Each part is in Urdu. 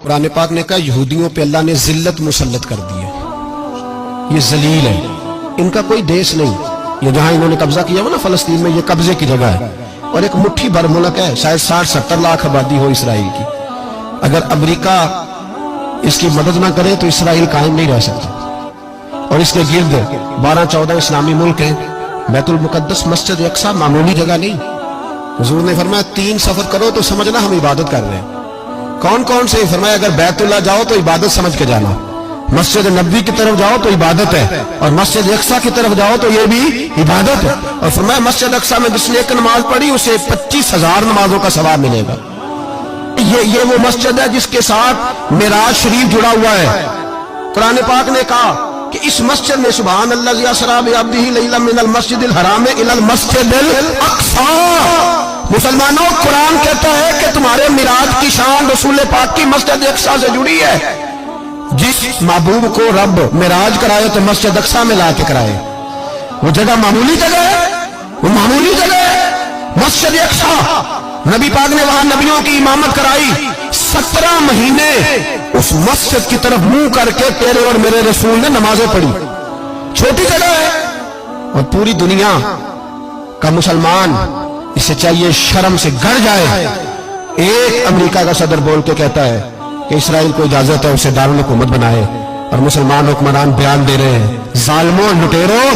قرآن پاک نے کہا یہودیوں پہ اللہ نے ذلت مسلط کر دی ہے، یہ ذلیل ہے، ان کا کوئی دیش نہیں، یہ جہاں انہوں نے قبضہ کیا ہوا نا فلسطین میں، یہ قبضے کی جگہ ہے، اور ایک مٹھی بھر ملک ہے، شاید 60-70 لاکھ آبادی ہو اسرائیل کی۔ اگر امریکہ اس کی مدد نہ کرے تو اسرائیل قائم نہیں رہ سکتا، اور اس کے گرد 12-14 اسلامی ملک ہیں۔ بیت المقدس مسجد اقصی معمولی جگہ نہیں، حضور نے فرمایا 3 سفر کرو تو سمجھنا ہم عبادت کر رہے ہیں۔ کون کون سے؟ فرمایا اگر بیت اللہ جاؤ تو عبادت سمجھ کے جانا، مسجد نبوی کی طرف جاؤ تو عبادت ہے، اور مسجد اقصی کی طرف جاؤ تو یہ بھی عبادت ہے۔ اور فرمایا مسجد اقصی میں جس نے ایک نماز پڑھی اسے 25,000 نمازوں کا ثواب ملے گا۔ یہ وہ مسجد ہے جس کے ساتھ معراج شریف جڑا ہوا ہے۔ قرآن پاک نے کہا کہ اس مسجد میں سبحان اللہ اسریٰ بعبدہ لیلا من المسجد الحرام الی المسجد الاقصی۔ مسلمانوں، قرآن کہتا ہے کہ تمہارے معراج کی شان رسول پاک کی مسجد اقصی سے جڑی ہے۔ جس محبوب کو رب معراج کرائے تو مسجد اقصی میں لا کے کرائے۔ وہ جگہ معمولی جگہ ہے، وہ معمولی جگہ ہے مسجد اقصی۔ نبی پاک نے وہاں نبیوں کی امامت کرائی، 17 مہینے اس مسجد کی طرف منہ کر کے تیرے اور میرے رسول نے نمازیں پڑھی۔ چھوٹی جگہ ہے، اور پوری دنیا کا مسلمان اسے چاہیے شرم سے گڑ جائے۔ ایک امریکہ کا صدر بول کے کہتا ہے کہ اسرائیل کو اجازت ہے اسے دارالحکومت بنائے، اور مسلمان حکمران بیان دے رہے ہیں ظالموں، لٹیروں،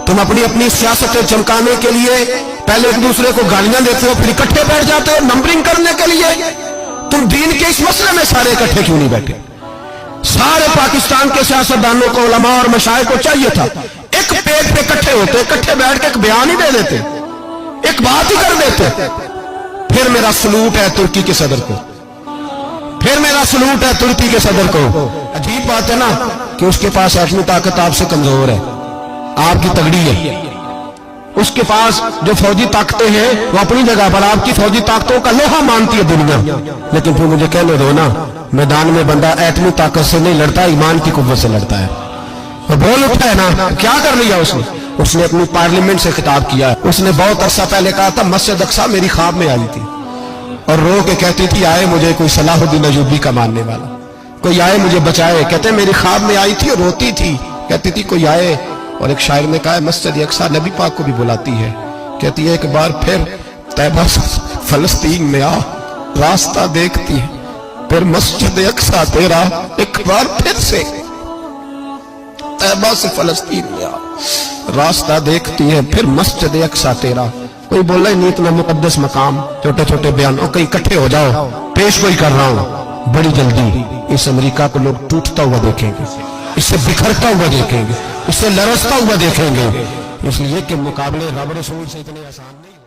تم اپنی سیاستیں چمکانے کے لیے پہلے ایک دوسرے کو گالیاں دیتے ہو، پھر اکٹھے بیٹھ جاتے ہو نمبرنگ کرنے کے لیے۔ تم دین کے اس مسئلے میں سارے اکٹھے کیوں نہیں بیٹھے؟ سارے پاکستان کے سیاستدانوں کو، علماء اور مشائخ کو چاہیے تھا ایک پیٹ پہ اکٹھے ہوتے، اکٹھے بیٹھ کے ایک بیان ہی دے دیتے، ایک بات ہی کر دیتے۔ پھر میرا سلوٹ ہے ترکی کے صدر کو، پھر میرا سلوٹ ہے ترکی کے صدر کو۔ عجیب بات ہے نا کہ اس کے پاس ایٹمی طاقت آپ سے کمزور ہے، آپ کی تگڑی ہے۔ اس کے پاس جو فوجی طاقتیں ہیں وہ اپنی جگہ پر آپ کی فوجی طاقتوں کا لوہا مانتی ہے دنیا، لیکن پھر مجھے کہنے دو نا، میدان میں بندہ ایٹمی طاقت سے نہیں لڑتا، ایمان کی قوت سے لڑتا ہے۔ وہ بول اٹھا ہے نا، کیا کر لیا اس نے اپنی پارلیمنٹ سے خطاب کیا۔ اس نے بہت عرصہ پہلے کہا تھا مسجد اقصی میری خواب میں آئی تھی، اور رو کے کہتی تھی آئے مجھے کوئی صلاح الدین ایوبی کا ماننے والا، کوئی آئے مجھے بچائے۔ کہتے میری خواب میں آئی تھی اور روتی تھی، کہتی تھی کوئی آئے۔ اور ایک شاعر نے کہا ہے مسجد اقصی نبی پاک کو بھی بلاتی ہے، کہتی ہے ایک بار پھر طیبہ فلسطین میں آ، راستہ دیکھتی ہے پھر مسجد اقصی تیرا، ایک بار پھر سے طیبہ سے فلسطین میں آ، راستہ دیکھتی ہے پھر مسجد اقصی تیرا۔ کوئی بولا ہی نہیں اتنا مقدس مقام، چھوٹے چھوٹے بیان، اور کہیں اکٹھے ہو جاؤ، پیش گوئی کر رہا ہوں بڑی جلدی اس امریکہ کو لوگ ٹوٹتا ہوا دیکھیں گے، اس سے بکھرتا ہوا دیکھیں گے، اس سے لرزتا ہوا دیکھیں گے، اس لیے کہ مقابلے رب رسول سے اتنے آسان نہیں۔